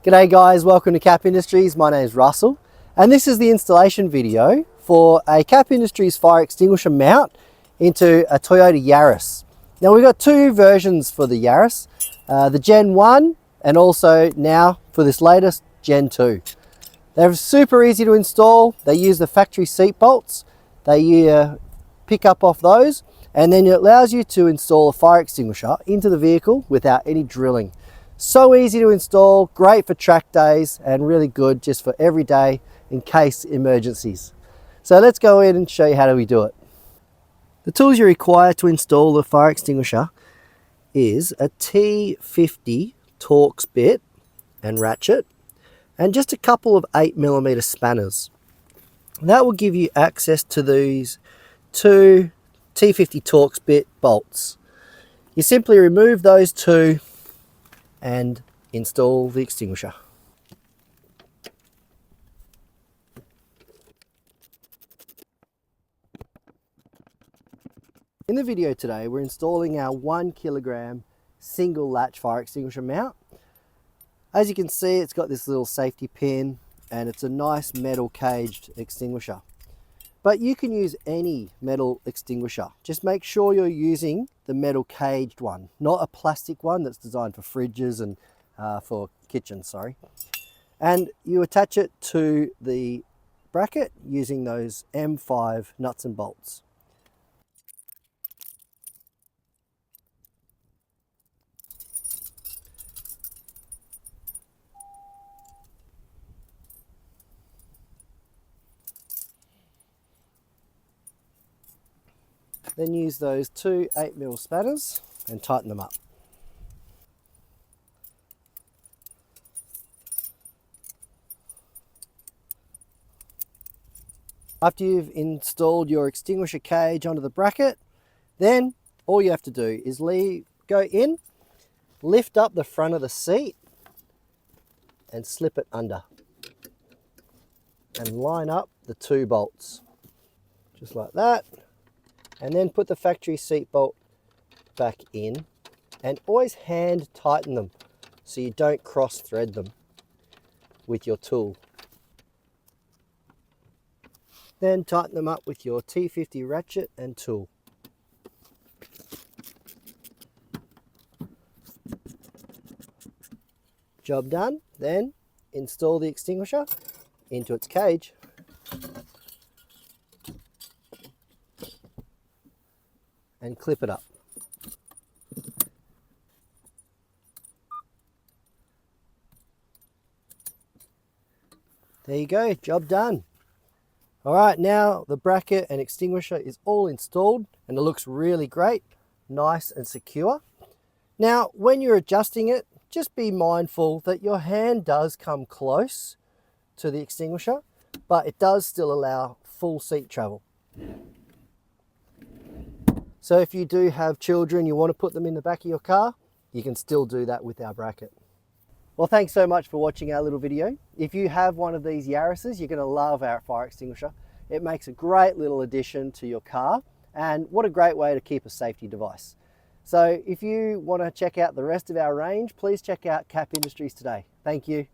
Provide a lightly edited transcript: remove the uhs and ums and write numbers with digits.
G'day guys, welcome to Cap Industries. My name is Russell and this is the installation video for a Cap Industries fire extinguisher mount into a Toyota Yaris. Now we've got two versions for the Yaris, the Gen 1 and also now for this latest Gen 2. They're super easy to install. They use the factory seat bolts. They pick up off those and then it allows you to install a fire extinguisher into the vehicle without any drilling. So easy to install, great for track days and really good just for every day in case emergencies. So let's go in and show you how do we do it. The tools you require to install the fire extinguisher is a T50 Torx bit and ratchet and just a couple of 8mm spanners. That will give you access to these two T50 Torx bit bolts. You simply remove those two and install the extinguisher. In the video today, we're installing our 1 kilogram single latch fire extinguisher mount. As you can see, it's got this little safety pin and it's a nice metal caged extinguisher. But you can use any metal extinguisher. Just make sure you're using the metal caged one, not a plastic one that's designed for fridges and for kitchens, sorry. And you attach it to the bracket using those M5 nuts and bolts. Then use those two 8mm spanners and tighten them up. After you've installed your extinguisher cage onto the bracket, then all you have to do is go in, lift up the front of the seat and slip it under and line up the two bolts just like that. And then put the factory seat bolt back in and always hand tighten them so you don't cross thread them with your tool. Then tighten them up with your T50 ratchet and tool. Job done. Then install the extinguisher into its cage. And clip it up. There you go, job done. All right, now the bracket and extinguisher is all installed and it looks really great, nice and secure. Now, when you're adjusting it, just be mindful that your hand does come close to the extinguisher, but it does still allow full seat travel. So if you do have children, you want to put them in the back of your car, you can still do that with our bracket. Well, thanks so much for watching our little video. If you have one of these Yarises, you're going to love our fire extinguisher. It makes a great little addition to your car and what a great way to keep a safety device. So if you want to check out the rest of our range, please check out Cap Industries today. Thank you.